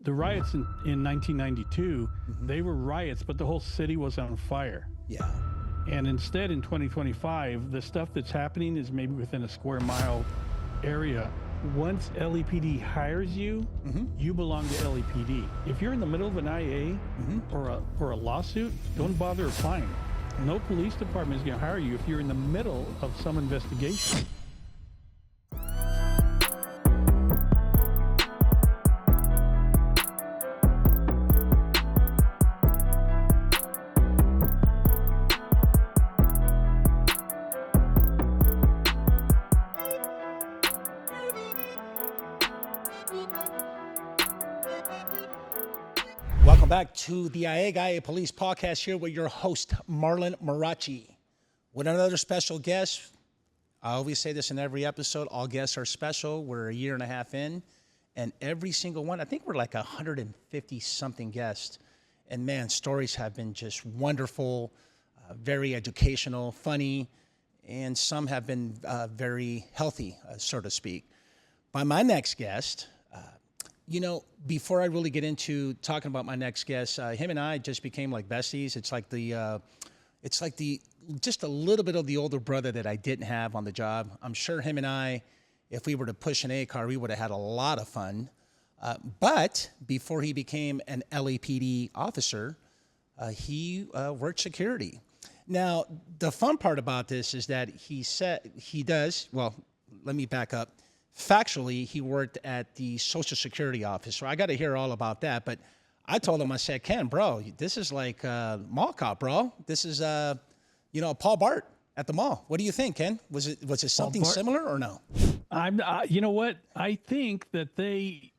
the riots in 1992, they were riots, but the whole city was on fire. Yeah. And instead, in 2025, the stuff that's happening is maybe within a square mile area. Once LAPD hires you, you belong to LAPD. If you're in the middle of an IA or a lawsuit, don't bother applying. No police department is going to hire you if you're in the middle of some investigation. Welcome back to the IA Guy Police Podcast here with your host, Marlon Marrache, with another special guest. I always say this in every episode, all guests are special. We're a year and a half in, and every single one, I think we're like 150-something guests. And man, stories have been just wonderful, very educational, funny, and some have been very healthy, so to speak. By my next guest, before I really get into talking about my next guest, him and I just became like besties. It's like just a little bit of the older brother that I didn't have on the job. I'm sure him and I, if we were to push an A car, we would have had a lot of fun. But before he became an LAPD officer, he worked security. Now, the fun part about this is that let me back up. Factually, he worked at the Social Security office. So I got to hear all about that. But I told him, I said, Ken, bro, this is like mall cop, bro. This is, Paul Bart at the mall. What do you think, Ken? Was it something similar or no? You know what? I think that they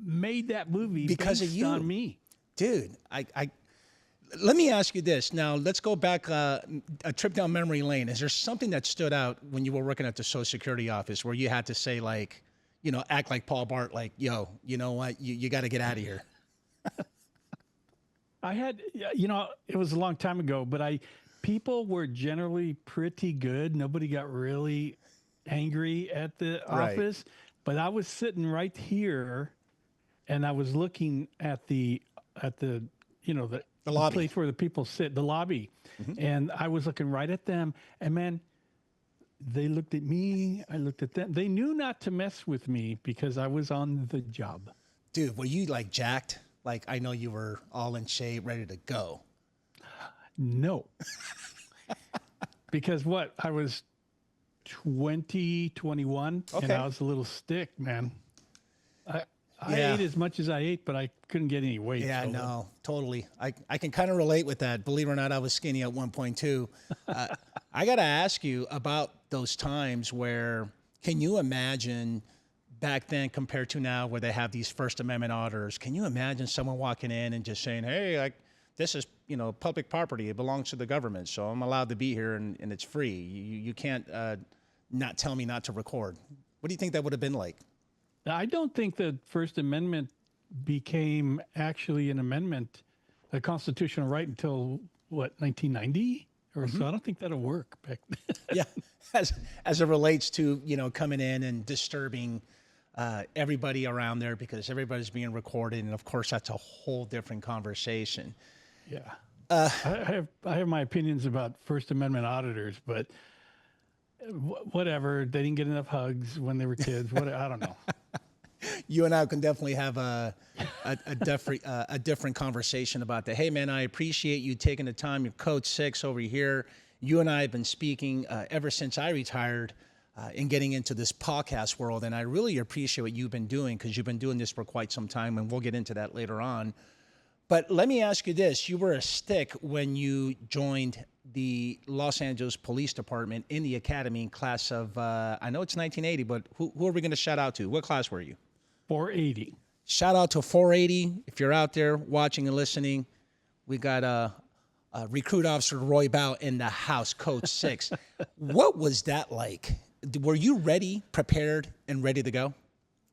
made that movie because based of you. On me. Dude, let me ask you this. Now, let's go back a trip down memory lane. Is there something that stood out when you were working at the Social Security office where you had to say, like, act like Paul Bart, like, yo, you know what? You got to get out of here. I had, it was a long time ago, but people were generally pretty good. Nobody got really angry at the office, but I was sitting right here and I was looking at the lobby. The place where the people sit, the lobby. And I was looking right at them. And man, they looked at me. I looked at them. They knew not to mess with me because I was on the job. Dude, were you like jacked? Like, I know you were all in shape, ready to go. No. Because I was 20, 21, and I was a little stick, man. I ate as much as I ate, but I couldn't get any weight. Yeah, no, totally. I can kind of relate with that. Believe it or not, I was skinny at one point too. I got to ask you about those times where, can you imagine back then compared to now where they have these First Amendment auditors? Can you imagine someone walking in and just saying, hey, this is, public property. It belongs to the government. So I'm allowed to be here and it's free. You can't not tell me not to record. What do you think that would have been like? I don't think the First Amendment became actually an amendment, a constitutional right until 1990 or so. I don't think that'll work back then. Yeah, as it relates to coming in and disturbing everybody around there because everybody's being recorded, and of course that's a whole different conversation. Yeah, I have my opinions about First Amendment auditors, but whatever. They didn't get enough hugs when they were kids. I don't know. You and I can definitely have a different conversation about that. Hey, man, I appreciate you taking the time. You're Code 6 over here. You and I have been speaking ever since I retired and getting into this podcast world, and I really appreciate what you've been doing because you've been doing this for quite some time, and we'll get into that later on. But let me ask you this. You were a stick when you joined the Los Angeles Police Department in the academy class of, I know it's 1980, but who are we going to shout out to? What class were you? 480. Shout out to 480. If you're out there watching and listening, we got Recruit Officer Roybal in the house, Code 6. What was that like? Were you ready, prepared, and ready to go?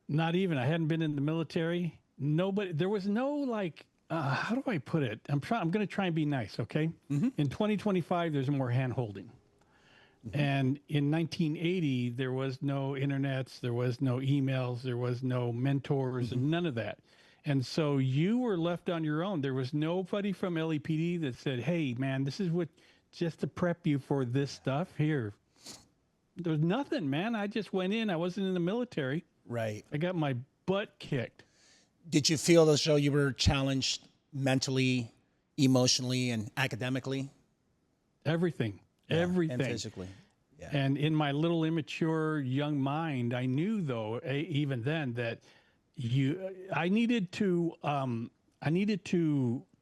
Not even. I hadn't been in the military. There was no how do I put it? I'm going to try and be nice, okay? In 2025, there's more hand-holding. And in 1980, there was no internets, there was no emails, there was no mentors, and none of that. And so you were left on your own. There was nobody from LAPD that said, hey, man, this is what, just to prep you for this stuff here. There's nothing, man. I just went in. I wasn't in the military. Right. I got my butt kicked. Did you feel as though you were challenged mentally, emotionally, and academically? Everything. Yeah, Everything. and physically. Yeah. And in my little immature young mind, I knew though, even then, that I needed to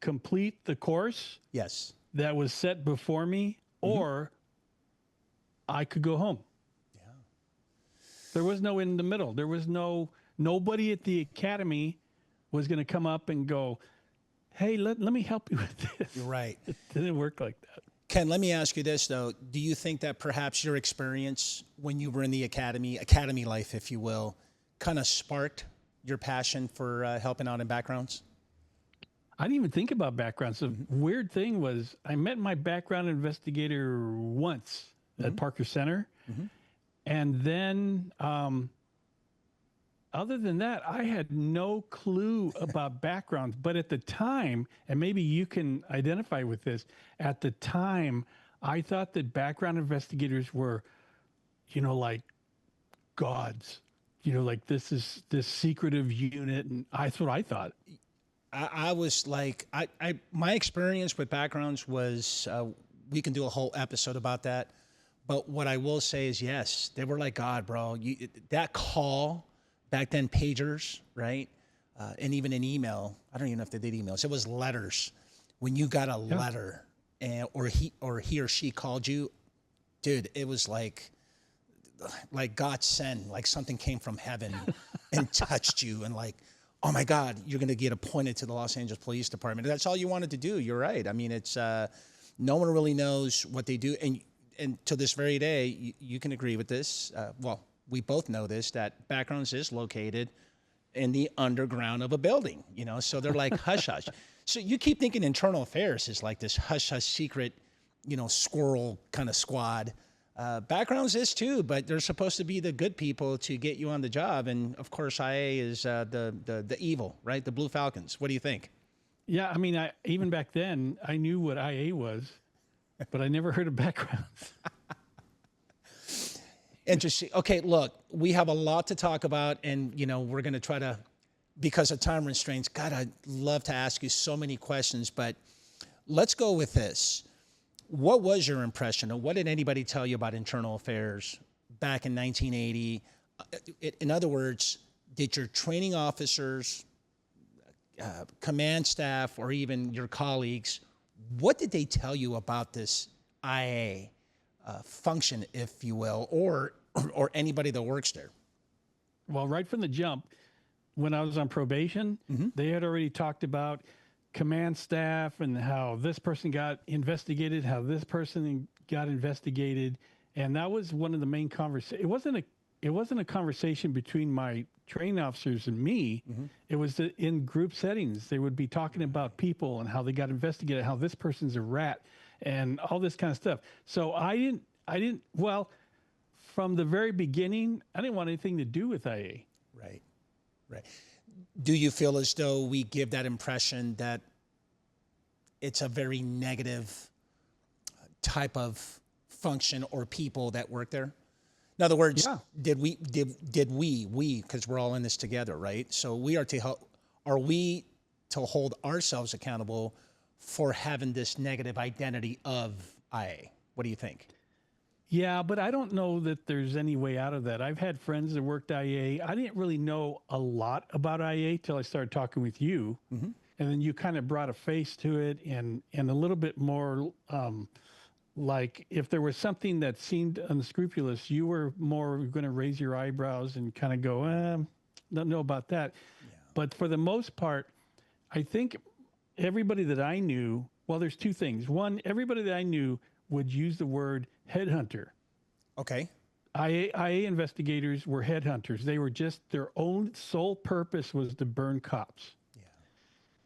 complete the course Yes. that was set before me, or I could go home. Yeah. There was no in the middle. There was nobody at the academy was going to come up and go, hey, let me help you with this. You're right. It didn't work like that. Ken, let me ask you this, though. Do you think that perhaps your experience when you were in the academy life, if you will, kind of sparked your passion for helping out in backgrounds? I didn't even think about backgrounds. The weird thing was I met my background investigator once at Parker Center. And then other than that, I had no clue about backgrounds. But at the time, and maybe you can identify with this, at the time, I thought that background investigators were, like gods. Like this is this secretive unit. And that's what I thought. I was like, my experience with backgrounds was, we can do a whole episode about that. But what I will say is, yes, they were like God, bro. That call back then, pagers, right? And even an email. I don't even know if they did emails. It was letters. When you got a letter, or he or she called you, dude, it was like God sent, like something came from heaven and touched you, and like, oh my God, you're going to get appointed to the Los Angeles Police Department. That's all you wanted to do. You're right. I mean, it's no one really knows what they do, and to this very day, you can agree with this. Well, we both know this, that backgrounds is located in the underground of a building, so they're like hush hush. So you keep thinking internal affairs is like this hush hush secret, squirrel kind of squad. Backgrounds is too, but they're supposed to be the good people to get you on the job. And of course, IA is the evil, right? The Blue Falcons. What do you think? Yeah, I mean, even back then, I knew what IA was, but I never heard of backgrounds. Interesting. Okay, look, we have a lot to talk about, and we're going to try to, because of time restraints. God, I'd love to ask you so many questions, but let's go with this. What was your impression, or what did anybody tell you about internal affairs back in 1980? In other words, did your training officers, command staff, or even your colleagues, what did they tell you about this IA function, if you will, or anybody that works there? Well, right from the jump, when I was on probation, they had already talked about command staff and how this person got investigated, how this person got investigated. And that was one of the main conversations. It wasn't a conversation between my training officers and me. It was in group settings. They would be talking about people and how they got investigated, how this person's a rat and all this kind of stuff. So I didn't, well, from the very beginning, I didn't want anything to do with IA. Right. Do you feel as though we give that impression that it's a very negative type of function or people that work there? In other words, did we, because we're all in this together, right? So are we to hold ourselves accountable for having this negative identity of IA? What do you think? Yeah, but I don't know that there's any way out of that. I've had friends that worked IA. I didn't really know a lot about IA till I started talking with you. And then you kind of brought a face to it and a little bit more like if there was something that seemed unscrupulous, you were more going to raise your eyebrows and kind of go, don't know about that. Yeah. But for the most part, I think everybody that I knew, well, there's two things. One, everybody that I knew would use the word headhunter. Okay. IA investigators were headhunters. They were just, their own sole purpose was to burn cops. Yeah.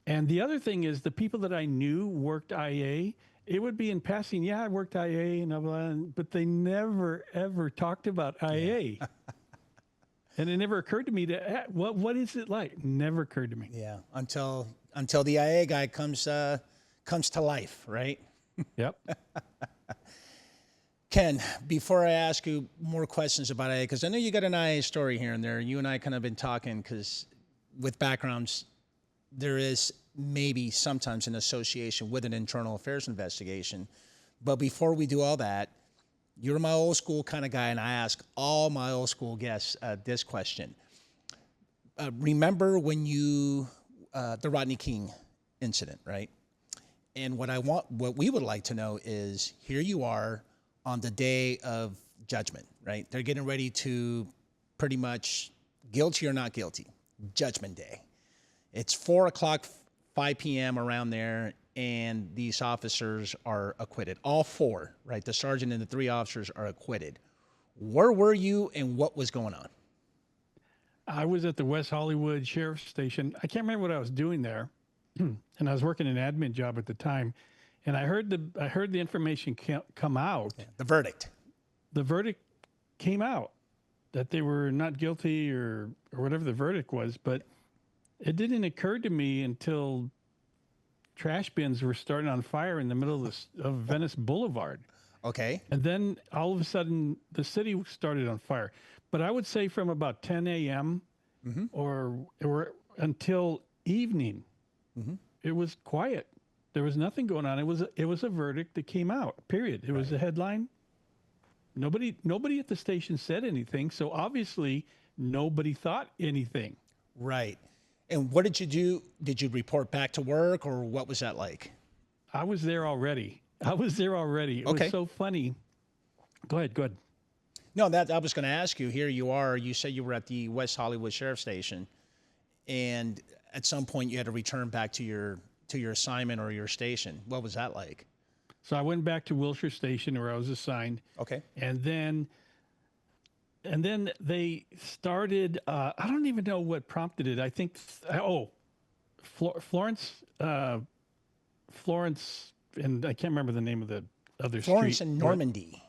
And the other thing is the people that I knew worked IA, it would be in passing, yeah, I worked IA, and blah, blah, but they never, ever talked about IA. Yeah. And it never occurred to me what is it like? Never occurred to me. Yeah, until the IA guy comes to life, right? Yep. Ken, before I ask you more questions about IA, because I know you got an IA story here and there. You and I kind of been talking because with backgrounds, there is maybe sometimes an association with an internal affairs investigation. But before we do all that, you're my old school kind of guy, and I ask all my old school guests this question. Remember when the Rodney King incident, right? And what we would like to know is, here you are on the day of judgment, right? They're getting ready to pretty much guilty or not guilty, judgment day. It's 4 o'clock, 5 p.m. around there, and these officers are acquitted. All four, right? The sergeant and the three officers are acquitted. Where were you and what was going on? I was at the West Hollywood Sheriff's Station. I can't remember what I was doing there. And I was working an admin job at the time. And I heard the information come out. Yeah, the verdict. The verdict came out that they were not guilty or whatever the verdict was. But it didn't occur to me until trash bins were starting on fire in the middle of Venice Boulevard. Okay. And then all of a sudden, the city started on fire. But I would say from about 10 a.m. or until evening, it was quiet. There was nothing going on. It was a verdict that came out, period. It was a headline. Nobody at the station said anything. So obviously, nobody thought anything. Right. And what did you do? Did you report back to work, or what was that like? I was there already. It was so funny. Go ahead. No, that I was going to ask you. Here you are. You said you were at the West Hollywood Sheriff's Station, and at some point you had to return back to your assignment or your station. What was that like? So I went back to Wilshire Station where I was assigned. Okay. And then they started. I don't even know what prompted it. I think Florence, and I can't remember the name of the other Florence street. and Normandy.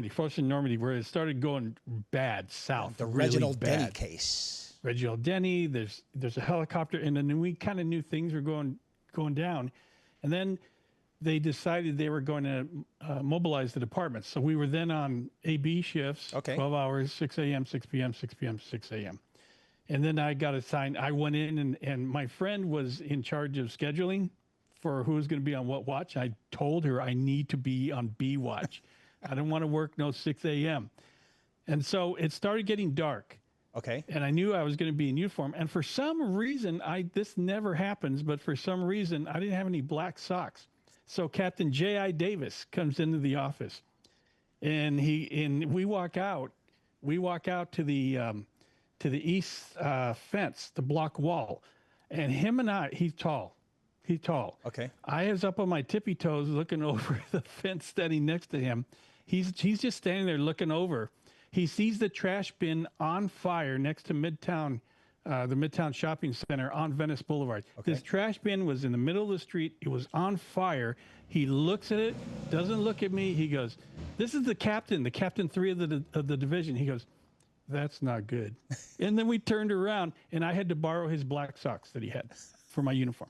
Florence and Normandy, where it started going bad south. The really Reginald bad. Denny case. Reginald Denny. There's a helicopter, and then we kind of knew things were going down, and then they decided they were going to mobilize the departments. So we were then on AB shifts, 12 hours, 6 a.m., 6 p.m., 6 p.m., 6 a.m. And then I got assigned. I went in, and my friend was in charge of scheduling for who was going to be on what watch. I told her I need to be on B watch. I don't want to work no 6 a.m. And so it started getting dark. Okay. And I knew I was going to be in uniform. And for some reason, this never happens, but for some reason, I didn't have any black socks. So Captain J.I. Davis comes into the office, and we walk out to the east fence, the block wall, and him and I, he's tall. Okay. I was up on my tippy toes looking over the fence, standing next to him. He's just standing there looking over. He sees the trash bin on fire next to Midtown, the Midtown Shopping Center on Venice Boulevard. Okay. This trash bin was in the middle of the street. It was on fire. He looks at it, doesn't look at me. He goes, "This is the captain 3 of the division." He goes, "That's not good." And then we turned around, and I had to borrow his black socks that he had for my uniform.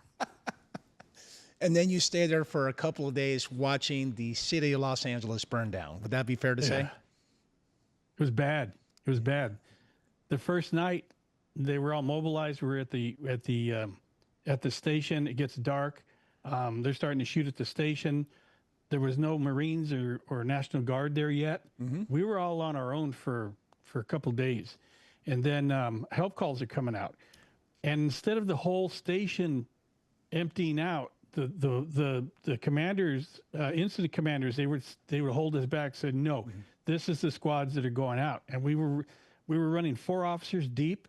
And then you stay there for a couple of days watching the city of Los Angeles burn down. Would that be fair to say? It was bad. The first night, they were all mobilized. We were at the station. It gets dark. They're starting to shoot at the station. There was no Marines or National Guard there yet. We were all on our own for a couple of days, and then help calls are coming out. And instead of the whole station emptying out, the commanders, incident commanders, they would hold us back. Said no, this is the squads that are going out, and we were running 4 officers deep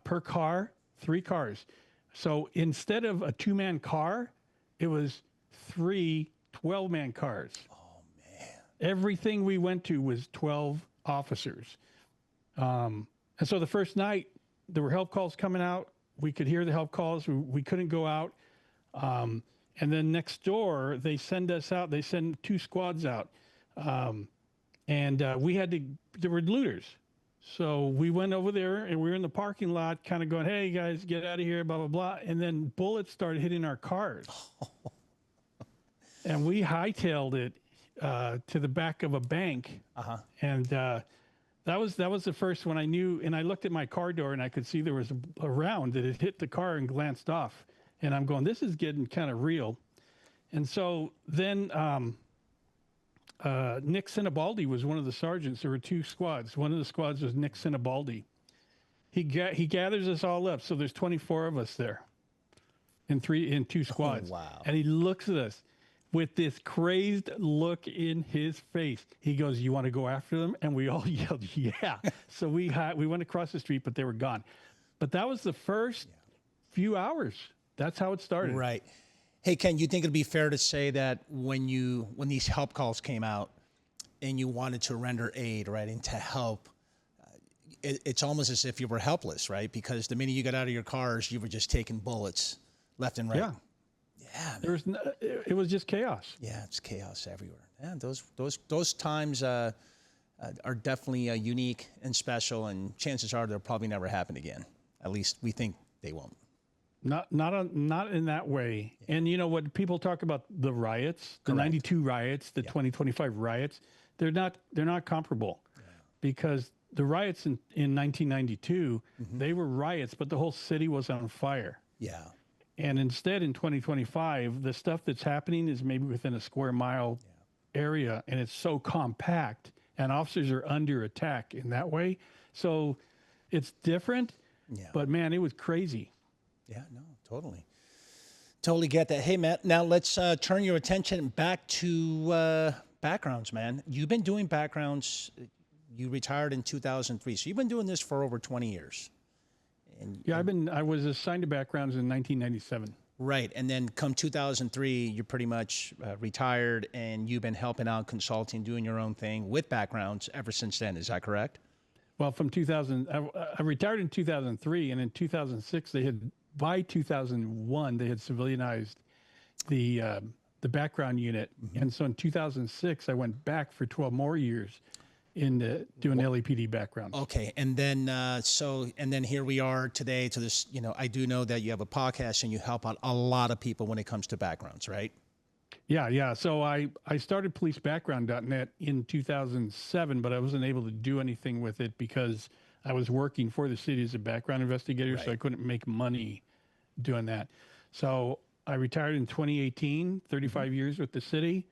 per car, 3 cars. So instead of a 2-man car, it was 3 12-man cars. Oh man! Everything we went to was 12 officers, and so the first night there were help calls coming out. We could hear the help calls. We couldn't go out. And then next door, they send us out. They send 2 squads out. And we had to, there were looters. So we went over there and we were in the parking lot kind of going, hey guys, get out of here, blah, blah, blah. And then bullets started hitting our cars. And we hightailed it to the back of a bank. And that was the first one I knew. And I looked at my car door and I could see there was a round that had hit the car and glanced off. And I'm going, this is getting kind of real. And so then Nick Sinibaldi was one of the sergeants. There were two squads. One of the squads was Nick Sinibaldi. He gathers us all up. So there's 24 of us there in two squads. Oh, wow. And he looks at us with this crazed look in his face. He goes, you want to go after them? And we all yelled, yeah. So we went across the street, but they were gone. But that was the first few hours. That's how it started. Right. Hey, Ken, you think it'd be fair to say that when these help calls came out and you wanted to render aid, right, and to help, it's almost as if you were helpless, right? Because the minute you got out of your cars, you were just taking bullets left and right. Yeah. Yeah. It was just chaos. Yeah, it's chaos everywhere. Yeah, those times are definitely unique and special, and chances are they'll probably never happen again. At least we think they won't. Not in that way. Yeah. And you know what people talk about, the riots, the 92 riots, the 2025 riots, they're not comparable. Yeah. Because the riots in 1992, they were riots, but the whole city was on fire. Yeah. And instead in 2025, the stuff that's happening is maybe within a square mile area, and it's so compact and officers are under attack in that way. So it's different, but man, it was crazy. Yeah, no, totally get that. Hey, Matt, now let's turn your attention back to backgrounds, man. You've been doing backgrounds. You retired in 2003, so you've been doing this for over 20 years. I was assigned to backgrounds in 1997. Right, and then come 2003, you're pretty much retired, and you've been helping out, consulting, doing your own thing with backgrounds ever since then. Is that correct? Well, from 2000, I retired in 2003, and in 2006, by 2001, they had civilianized the background unit. And so in 2006, I went back for 12 more years in doing LAPD backgrounds. Okay, and then and then here we are today to this. You know, I do know that you have a podcast and you help out a lot of people when it comes to backgrounds, right? Yeah. So I started policebackground.net in 2007, but I wasn't able to do anything with it because I was working for the city as a background investigator, so I couldn't make money doing that. So I retired in 2018, 35 years with the city,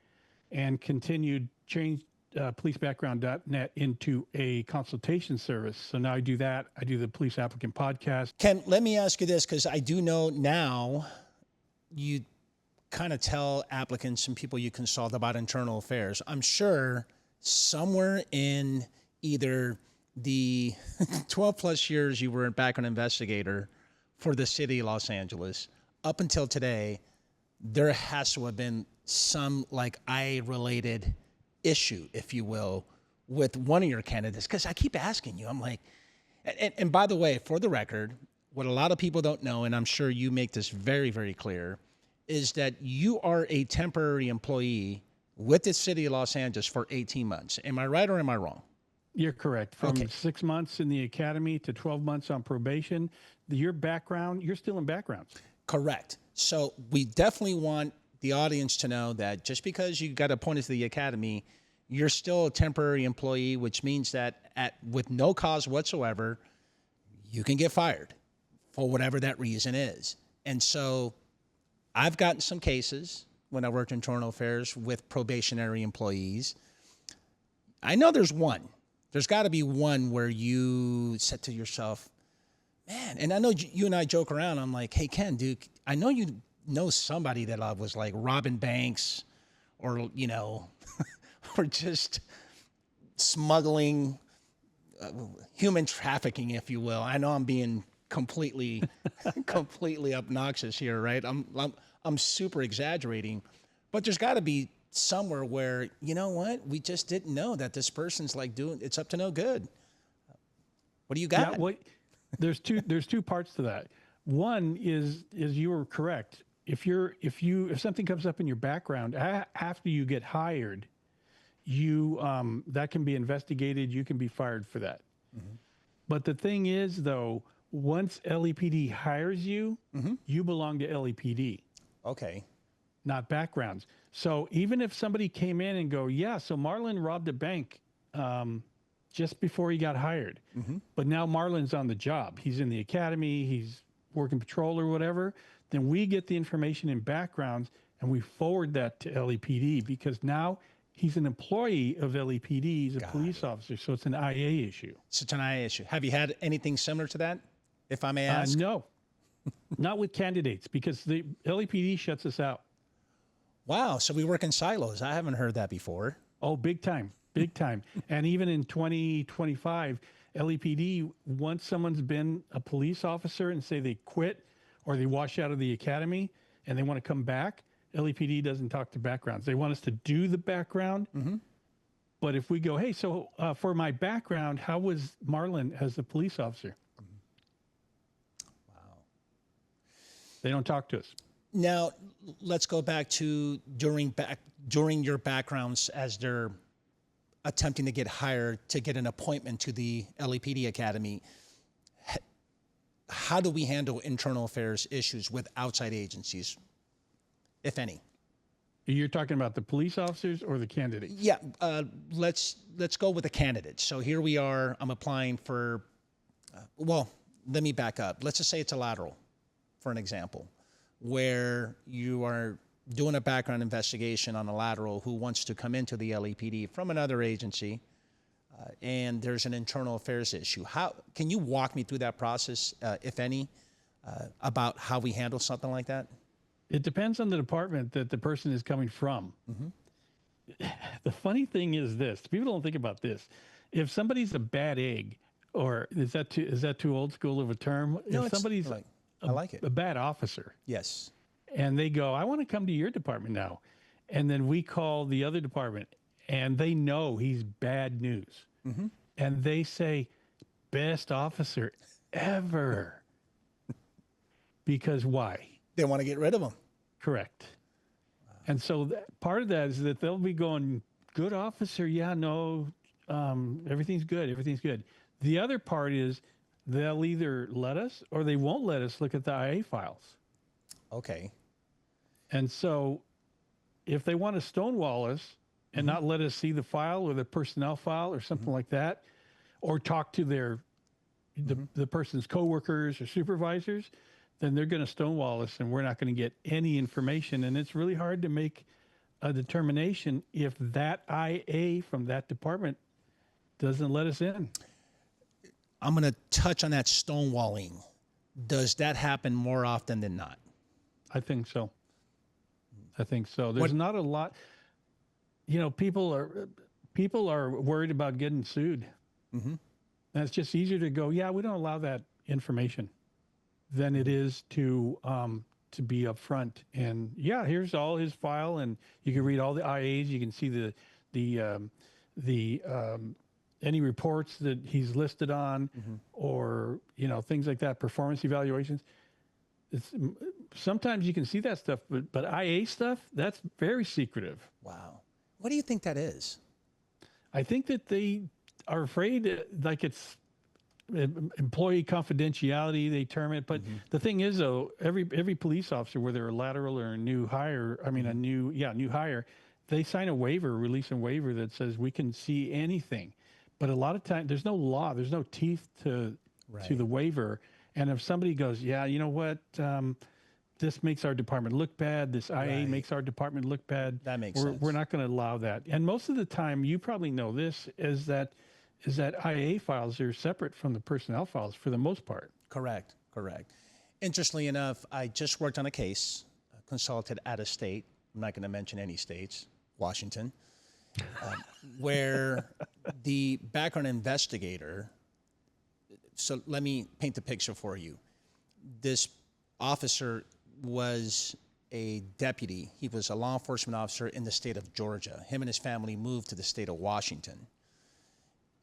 and changed policebackground.net into a consultation service. So now I do that. I do the Police Applicant Podcast. Ken, let me ask you this, because I do know now you kind of tell applicants and people you consult about internal affairs. I'm sure somewhere in either the 12 plus years you were a background investigator for the city of Los Angeles up until today, there has to have been some like IA-related issue, if you will, with one of your candidates. Because I keep asking you, I'm like, and by the way, for the record, what a lot of people don't know, and I'm sure you make this very, very clear, is that you are a temporary employee with the city of Los Angeles for 18 months. Am I right or am I wrong? You're correct. From 6 months in the academy to 12 months on probation, your background, you're still in backgrounds. Correct. So we definitely want the audience to know that just because you got appointed to the academy, you're still a temporary employee, which means that with no cause whatsoever, you can get fired for whatever that reason is. And so I've gotten some cases when I worked in internal affairs with probationary employees. I know there's one. There's got to be one where you said to yourself, man, and I know you and I joke around. I'm like, hey, Ken, dude, I know you know somebody that was like robbing banks or, you know, or just smuggling, human trafficking, if you will. I know I'm being completely obnoxious here, right? I'm super exaggerating, but there's got to be somewhere where, you know what, we just didn't know that this person's like it's up to no good. What do you got? Yeah, well, there's two parts to that. One is you were correct. If something comes up in your background after you get hired, that can be investigated. You can be fired for that. Mm-hmm. But the thing is, though, once LAPD hires you, you belong to LAPD, Okay. not backgrounds. So even if somebody came in and go, yeah, so Marlon robbed a bank just before he got hired, but now Marlon's on the job. He's in the academy, he's working patrol or whatever. Then we get the information in backgrounds and we forward that to LAPD because now he's an employee of LAPD. He's a police officer, so it's an IA issue. So it's an IA issue. Have you had anything similar to that, if I may ask? No, not with candidates because the LAPD shuts us out. Wow. So we work in silos. I haven't heard that before. Oh, big time, big time. And even in 2025, LAPD, once someone's been a police officer and say they quit or they wash out of the academy and they want to come back, LAPD doesn't talk to backgrounds. They want us to do the background. But if we go, hey, so for my background, how was Marlon as a police officer? Wow. They don't talk to us. Now, let's go back to during your backgrounds as they're attempting to get hired to get an appointment to the LAPD Academy. How do we handle internal affairs issues with outside agencies, if any? You're talking about the police officers or the candidates? Yeah, let's go with the candidates. So here we are. I'm applying for. Well, let me back up. Let's just say it's a lateral, for an example, where you are doing a background investigation on a lateral who wants to come into the LAPD from another agency, and there's an internal affairs issue. How can you walk me through that process, if any, about how we handle something like that? It depends on the department that the person is coming from. The funny thing is this: people don't think about this. If somebody's a bad egg, or is that too old school of a term? No, if somebody's I like it. a bad officer, Yes. and they go, I want to come to your department now. And then we call the other department and they know he's bad news. And they say, best officer ever. Because why? They want to get rid of them. Correct. And so part of that is that they'll be going, good officer. Yeah, no, everything's good. Everything's good. The other part is they'll either let us or they won't let us look at the IA files. Okay. And so if they want to stonewall us and not let us see the file or the personnel file or something like that, or talk to the person's coworkers or supervisors, then they're going to stonewall us and we're not going to get any information. And it's really hard to make a determination if that IA from that department doesn't let us in. I'm going to touch on that stonewalling. Does that happen more often than not? I think so. I think so. There's not a lot, people are worried about getting sued. And it's just easier to go, yeah, we don't allow that information than it is to be upfront. And yeah, here's all his file and you can read all the IAs. You can see the any reports that he's listed on or, things like that, performance evaluations. Sometimes you can see that stuff, but IA stuff, that's very secretive. Wow. What do you think that is? I think that they are afraid, like it's employee confidentiality, they term it. But the thing is, though, every police officer, whether a lateral or a new hire, a new hire, they sign a waiver, release a waiver that says we can see anything. But a lot of times, there's no law, there's no teeth to the waiver. And if somebody goes, yeah, you know what, this makes our department look bad, this IA makes our department look bad, that makes sense. We're not going to allow that. And most of the time, you probably know this, is that IA files are separate from the personnel files for the most part. Correct. Interestingly enough, I just worked on a case, consulted out of state. I'm not going to mention any states, Washington, where the background investigator. So let me paint the picture for you. This officer was a deputy. He was a law enforcement officer in the state of Georgia. Him and his family moved to the state of Washington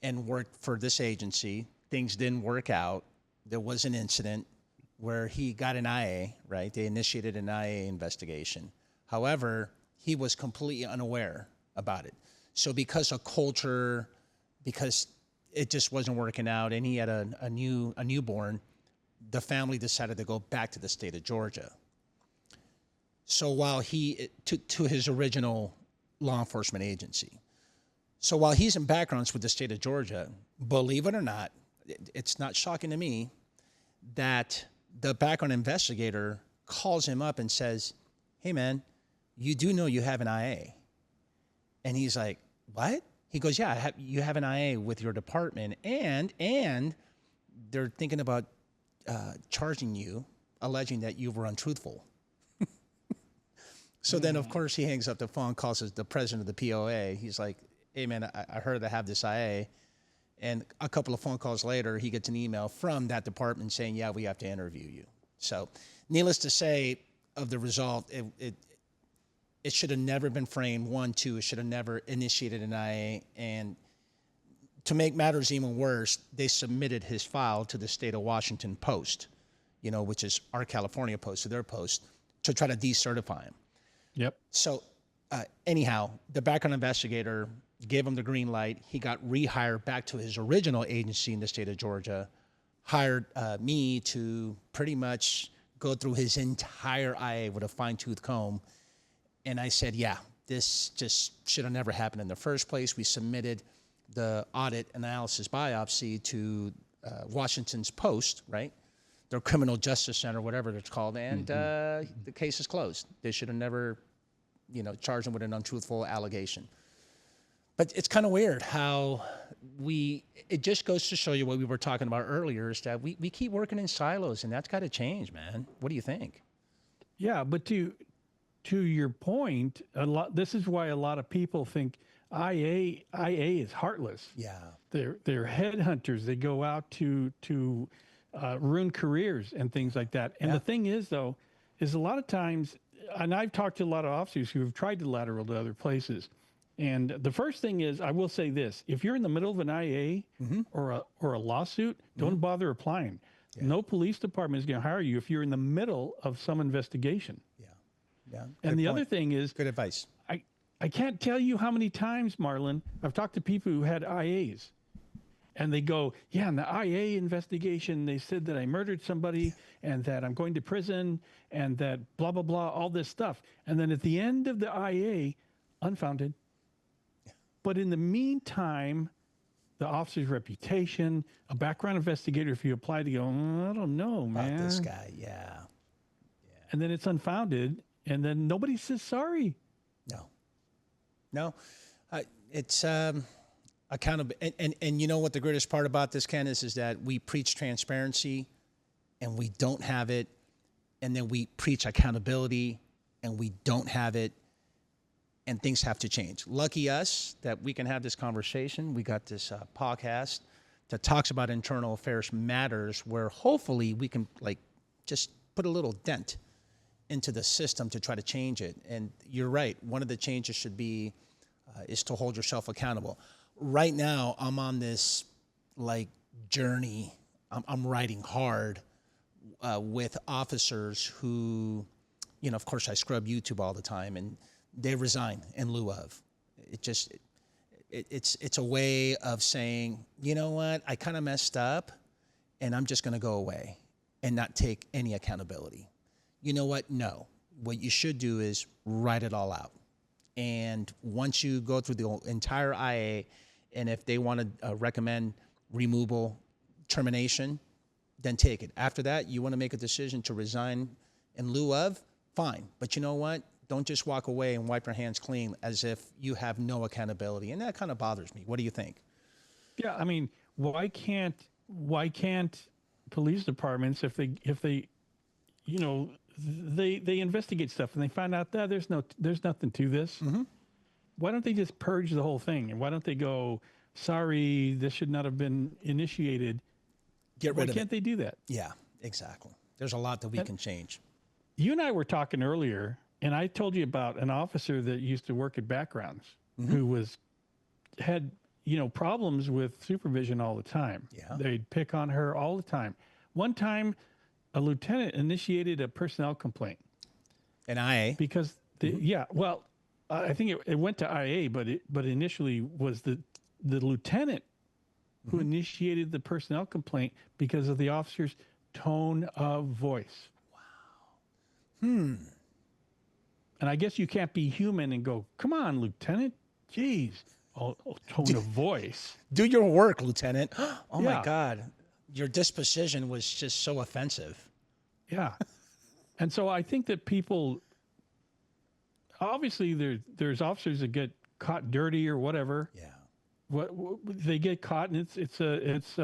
and worked for this agency. Things didn't work out. There was an incident where he got an IA, right? They initiated an IA investigation. However, he was completely unaware about it. So because of culture, because it just wasn't working out, and he had a newborn. The family decided to go back to the state of Georgia. So while to his original law enforcement agency. So while he's in backgrounds with the state of Georgia, believe it or not, it's not shocking to me that the background investigator calls him up and says, "Hey man, you do know you have an IA." And he's like, "What?" He goes, "Yeah, you have an IA with your department, and they're thinking about charging you, alleging that you were untruthful." So then, of course, he hangs up the phone, calls the president of the POA. He's like, "Hey, man, I heard I have this IA." And a couple of phone calls later, he gets an email from that department saying, "Yeah, we have to interview you." So needless to say, of the result, it should have never been framed. 1, 2, it should have never initiated an IA. And to make matters even worse, they submitted his file to the state of Washington Post, which is our California Post, to their post, to try to decertify him. Yep. So anyhow, the background investigator gave him the green light. He got rehired back to his original agency in the state of Georgia, hired me to pretty much go through his entire IA with a fine-tooth comb. And I said, yeah, this just should have never happened in the first place. We submitted the audit analysis biopsy to Washington's Post, right? Their criminal justice center, whatever it's called. And the case is closed. They should have never, charged him with an untruthful allegation. But it's kind of weird how it just goes to show you what we were talking about earlier, is that we keep working in silos, and that's got to change, man. What do you think? Yeah, but to your point, this is why a lot of people think IA is heartless. Yeah. They're headhunters. They go out to ruin careers and things like that. And the thing is, though, is a lot of times, and I've talked to a lot of officers who have tried to lateral to other places. And the first thing is, I will say this: if you're in the middle of an IA or a lawsuit, don't bother applying. Yeah. No police department is going to hire you if you're in the middle of some investigation. Yeah. Yeah. And the other thing is, good advice. I can't tell you how many times, Marlon, I've talked to people who had IAs, and they go, "Yeah, in the IA investigation, they said that I murdered somebody and that I'm going to prison and that blah, blah, blah, all this stuff." And then at the end of the IA, unfounded. But in the meantime, the officer's reputation, a background investigator, if you apply to go, "I don't know, man. About this guy, yeah. And then it's unfounded, and then nobody says sorry. No. It's accountable. And you know what the greatest part about this, Ken, is that we preach transparency, and we don't have it. And then we preach accountability, and we don't have it. And things have to change. Lucky us that we can have this conversation. We got this podcast that talks about internal affairs matters, where hopefully we can just put a little dent into the system to try to change it. And you're right. One of the changes should be is to hold yourself accountable. Right now, I'm on this journey. I'm riding hard with officers who, of course, I scrub YouTube all the time, and they resign in lieu of. It's a way of saying, you know what, I kind of messed up, and I'm just going to go away and not take any accountability. You know what? No. What you should do is write it all out. And once you go through the entire IA, and if they want to recommend removal, termination, then take it. After that, you want to make a decision to resign in lieu of, fine. But you know what? Don't just walk away and wipe your hands clean as if you have no accountability. And that kind of bothers me. What do you think? Yeah, I mean, why can't police departments, if they they investigate stuff and they find out that there's nothing to this. Mm-hmm. Why don't they just purge the whole thing? And why don't they go, sorry, this should not have been initiated? Get rid of it. Why can't they do that? Yeah, exactly. There's a lot that we can change. You and I were talking earlier, and I told you about an officer that used to work at backgrounds who had problems with supervision all the time. Yeah. They'd pick on her all the time. One time, a lieutenant initiated a personnel complaint. An IA? Because, I think it went to IA, but initially was the lieutenant who initiated the personnel complaint because of the officer's tone of voice. And I guess you can't be human and go, come on, Lieutenant. Jeez. Tone of voice. Do your work, Lieutenant. Oh, my Yeah. God. Your disposition was just so offensive. Yeah. And so I think that people, obviously there's officers that get caught dirty or whatever. Yeah. What they get caught, and it's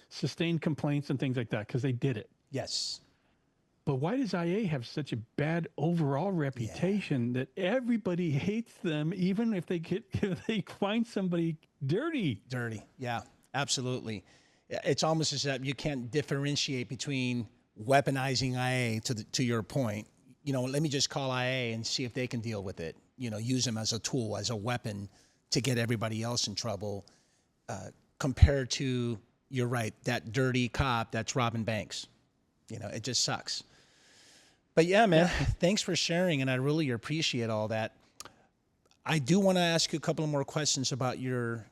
sustained complaints and things like that because they did it. Yes. But why does IA have such a bad overall reputation that everybody hates them, even if they find somebody dirty? Dirty. Yeah, absolutely. It's almost as if you can't differentiate between weaponizing IA to your point. Let me just call IA and see if they can deal with it. Use them as a tool, as a weapon to get everybody else in trouble, compared to, you're right, that dirty cop that's robbing banks. It just sucks. But yeah, man, thanks for sharing, and I really appreciate all that. I do want to ask you a couple of more questions about your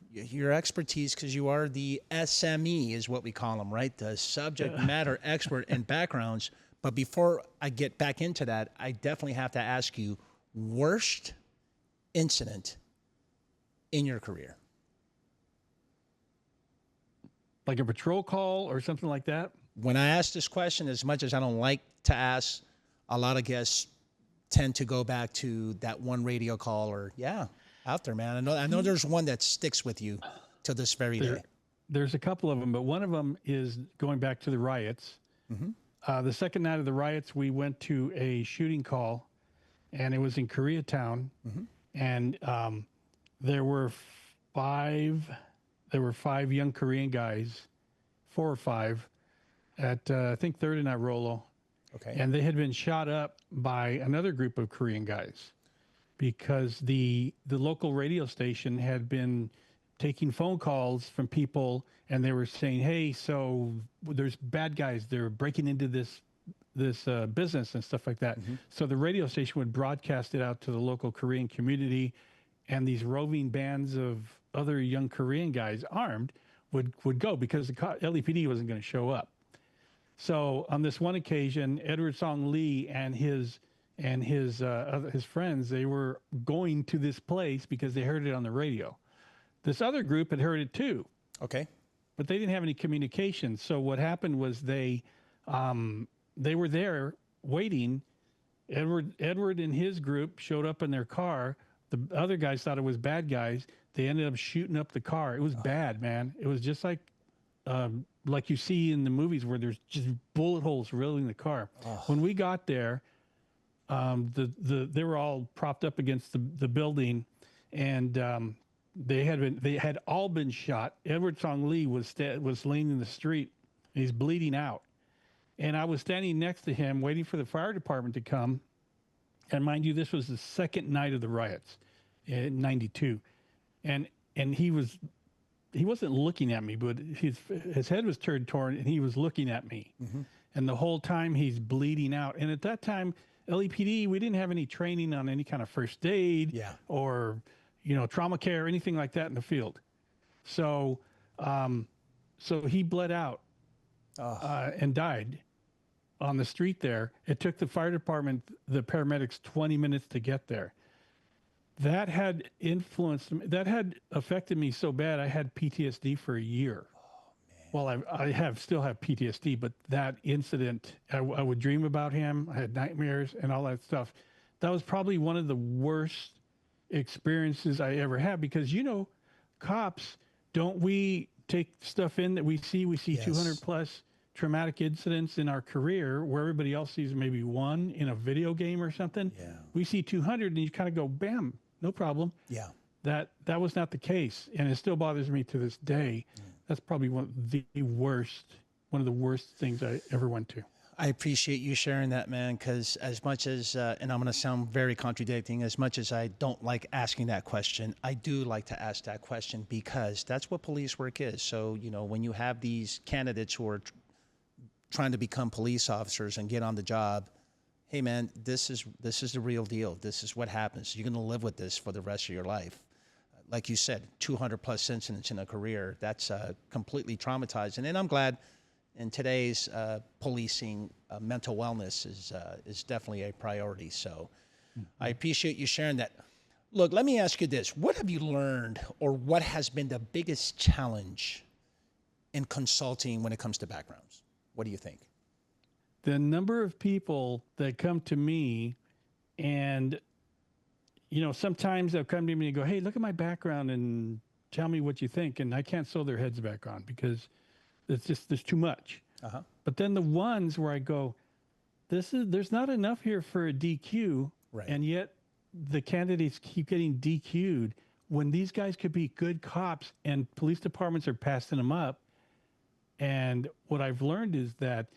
expertise, because you are the SME, is what we call them, right? The subject matter expert in backgrounds. But before I get back into that, I definitely have to ask you, worst incident in your career? Like a patrol call or something like that? When I ask this question, as much as I don't like to ask, a lot of guests tend to go back to that one radio call or, out there, man. I know there's one that sticks with you to this very day. There's a couple of them, but one of them is going back to the riots. The second night of the riots, we went to a shooting call, and it was in Koreatown, and there were five young Korean guys, 4 or 5, at I think 3rd and Rollo. Okay. And they had been shot up by another group of Korean guys because the local radio station had been taking phone calls from people, and they were saying, hey, so there's bad guys, they're breaking into this business and stuff like that. So the radio station would broadcast it out to the local Korean community, and these roving bands of other young Korean guys armed would go because the LAPD wasn't going to show up. So on this one occasion, Edward Song Lee and his friends, they were going to this place because they heard it on the radio. This other group had heard it too. Okay. But they didn't have any communication. So what happened was they were there waiting. Edward and his group showed up in their car. The other guys thought it was bad guys. They ended up shooting up the car. It was bad, man. It was just like you see in the movies where there's just bullet holes riddling the car. When we got there, they were all propped up against the building, and they had all been shot. Edward Song Lee was laying in the street. And he's bleeding out, and I was standing next to him waiting for the fire department to come. And mind you, this was the second night of the riots in '92, and he wasn't looking at me, but his head was turned toward, and he was looking at me. And the whole time he's bleeding out. And at that time, LAPD, we didn't have any training on any kind of first aid or, trauma care, anything like that in the field. So, so he bled out and died on the street there. It took the fire department, the paramedics, 20 minutes to get there. That had influenced me. That had affected me so bad. I had PTSD for a year. Well, I still have PTSD, but that incident, I would dream about him. I had nightmares and all that stuff. That was probably one of the worst experiences I ever had because, cops, don't we take stuff in that we see? We see 200 plus traumatic incidents in our career where everybody else sees maybe one in a video game or something. We see 200 and you kind of go, bam, no problem. That was not the case. And it still bothers me to this day. That's probably one of the worst things I ever went to. I appreciate you sharing that, man, because as much as, and I'm going to sound very contradicting, as much as I don't like asking that question, I do like to ask that question because that's what police work is. So, when you have these candidates who are trying to become police officers and get on the job, hey, man, this is the real deal. This is what happens. You're going to live with this for the rest of your life. like you said, 200 plus incidents in a career. That's completely traumatizing. And I'm glad in today's policing, mental wellness is definitely a priority. So I appreciate you sharing that. Look, let me ask you this. What have you learned, or what has been the biggest challenge in consulting when it comes to backgrounds? What do you think? The number of people that come to me and, sometimes they'll come to me and go, hey, look at my background and tell me what you think. And I can't sew their heads back on because there's too much. Uh-huh. But then the ones where I go, there's not enough here for a DQ. Right. And yet the candidates keep getting DQ'd when these guys could be good cops and police departments are passing them up. And what I've learned is that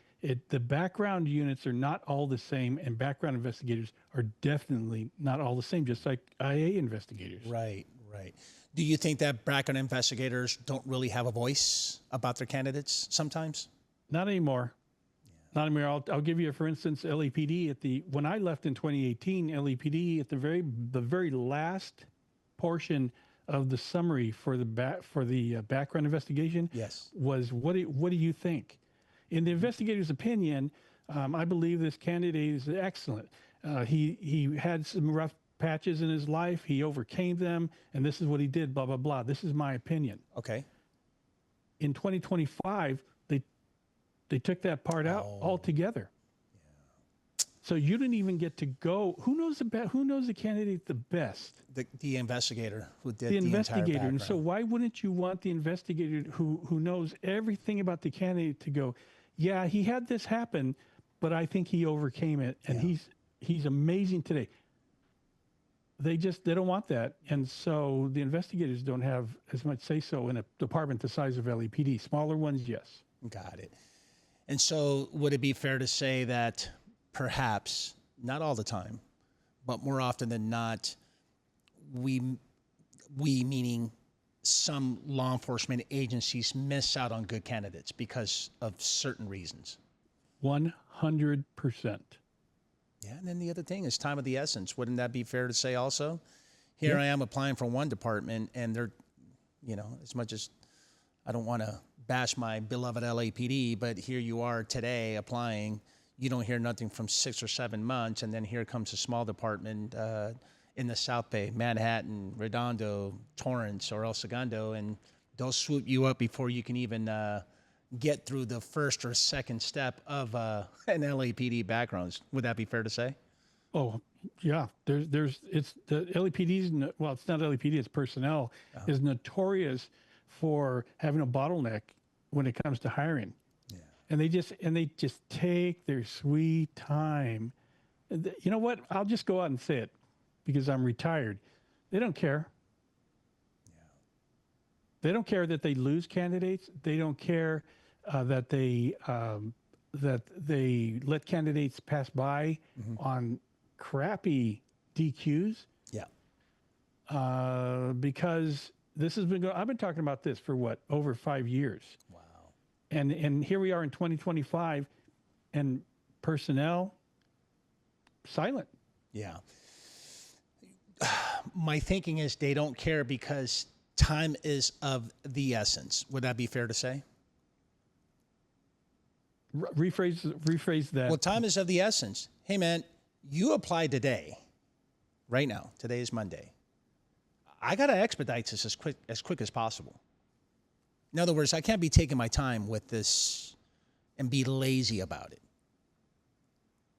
the background units are not all the same, and background investigators are definitely not all the same, just like IA investigators. Right. Do you think that background investigators don't really have a voice about their candidates sometimes? Not anymore. Not anymore. I'll give you, for instance, LAPD when I left in 2018, LAPD at the very last portion of the summary for the background investigation, yes, was what do you think? In the investigator's opinion, I believe this candidate is excellent. He had some rough patches in his life. He overcame them, and this is what he did, blah, blah, blah. This is my opinion. Okay. In 2025, they took that part out altogether. Yeah. So you didn't even get to go. Who knows the candidate the best? The investigator who did the entire investigator. background. And so why wouldn't you want the investigator who knows everything about the candidate to go, yeah, he had this happen, but I think he overcame it, and he's amazing today. They don't want that. And so the investigators don't have as much say-so in a department the size of LAPD. Smaller ones, yes. Got it. And so would it be fair to say that perhaps, not all the time, but more often than not, we meaning some law enforcement agencies miss out on good candidates because of certain reasons? 100%. Yeah, and then the other thing is time of the essence. Wouldn't that be fair to say also? Here I am applying for one department, and they're, as much as I don't want to bash my beloved LAPD, but here you are today applying. You don't hear nothing from 6 or 7 months, and then here comes a small department in the South Bay, Manhattan, Redondo, Torrance, or El Segundo, and they'll swoop you up before you can even get through the first or second step of an LAPD background. Would that be fair to say? Oh, yeah. It's the LAPD's, well, it's not LAPD, it's personnel, is notorious for having a bottleneck when it comes to hiring. Yeah. And they just take their sweet time. You know what? I'll just go out and say it because I'm retired. They don't care. Yeah. They don't care that they lose candidates. They don't care that they let candidates pass by on crappy DQs. Yeah. Because this has been I've been talking about this for over 5 years. Wow. And here we are in 2025, and personnel silent. Yeah. My thinking is they don't care because time is of the essence. Would that be fair to say? Rephrase that. Well, time is of the essence. Hey, man, you applied today, right now. Today is Monday. I got to expedite this as quick as possible. In other words, I can't be taking my time with this and be lazy about it.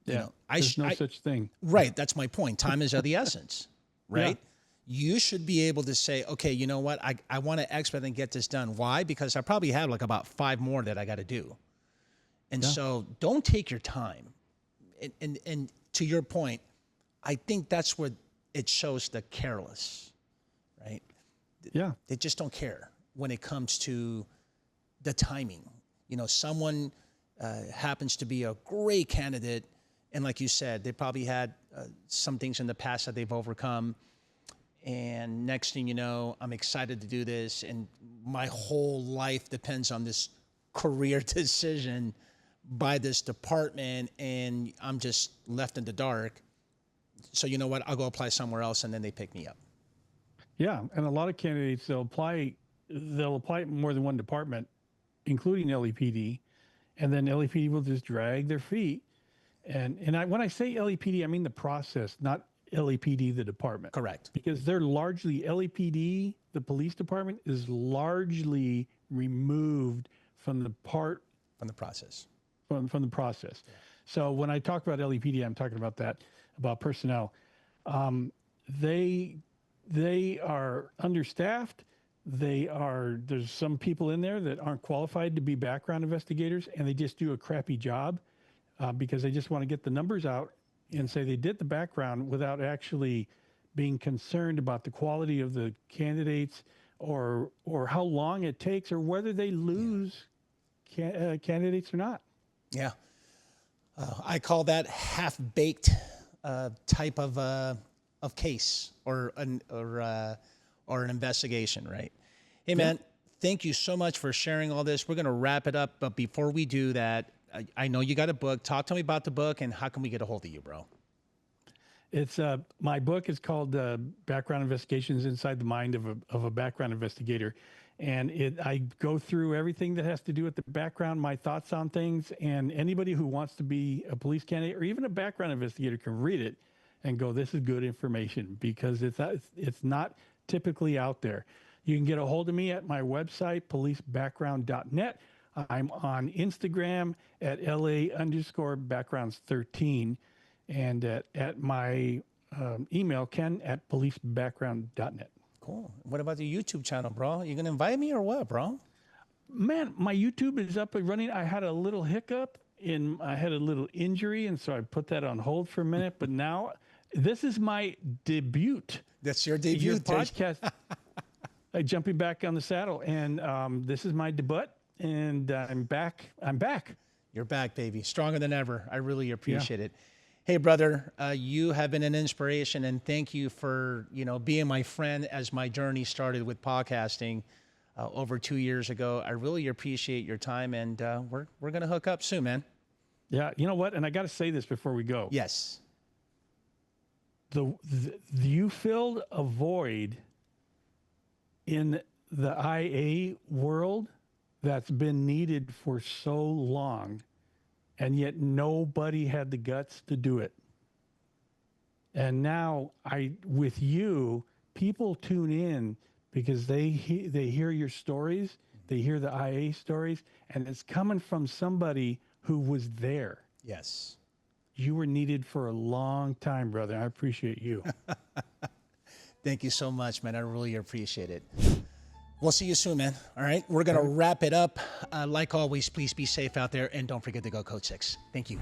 There's no such thing. Right. That's my point. Time is of the essence, right? Yeah. You should be able to say, okay, you know what? I want to expedite and get this done. Why? Because I probably have about 5 more that I got to do. And so don't take your time. And to your point, I think that's where it shows the careless, right? Yeah. They just don't care when it comes to the timing. Someone happens to be a great candidate, and like you said, they probably had some things in the past that they've overcome. And next thing you know, I'm excited to do this, and my whole life depends on this career decision by this department, and I'm just left in the dark. So you know what? I'll go apply somewhere else, and then they pick me up. Yeah, and a lot of candidates they'll apply more than one department, including LAPD, and then LAPD will just drag their feet. When I say LAPD, I mean the process, not LAPD the department. Correct. Because they're largely LAPD, the police department is largely removed from the process. From the process. Yeah. So when I talk about LAPD, I'm talking about personnel. They are understaffed. There's some people in there that aren't qualified to be background investigators, and they just do a crappy job because they just want to get the numbers out and say they did the background without actually being concerned about the quality of the candidates or how long it takes or whether they lose candidates or not. Yeah. I call that half-baked type of case or an investigation, right? Hey, man, thank you so much for sharing all this. We're going to wrap it up, but before we do that, I know you got a book. Talk to me about the book and how can we get a hold of you, bro? It's my book is called Background Investigations Inside the Mind of a Background Investigator. And I go through everything that has to do with the background, my thoughts on things, and anybody who wants to be a police candidate or even a background investigator can read it and go, this is good information because it's not typically out there. You can get a hold of me at my website, policebackground.net. I'm on Instagram at LA_backgrounds13 and at my email, ken@policebackground.net. Cool. What about the YouTube channel, bro? You gonna invite me or what, bro? Man, my YouTube is up and running. I had a little hiccup I had a little injury, and so I put that on hold for a minute. But now, this is my debut. That's your debut. Your podcast. Jumping back on the saddle, and this is my debut, and I'm back. You're back, baby. Stronger than ever. I really appreciate it. Hey, brother, you have been an inspiration, and thank you for being my friend as my journey started with podcasting over 2 years ago. I really appreciate your time, and we're gonna hook up soon, man. Yeah, you know what? And I got to say this before we go. Yes. You filled a void in the IA world that's been needed for so long. And yet nobody had the guts to do it. And now with you, people tune in because they hear your stories, they hear the IA stories, and it's coming from somebody who was there. Yes. You were needed for a long time, brother. I appreciate you. Thank you so much, man. I really appreciate it. We'll see you soon, man. All right. We're going to wrap it up. Like always, please be safe out there. And don't forget to go Code 6. Thank you.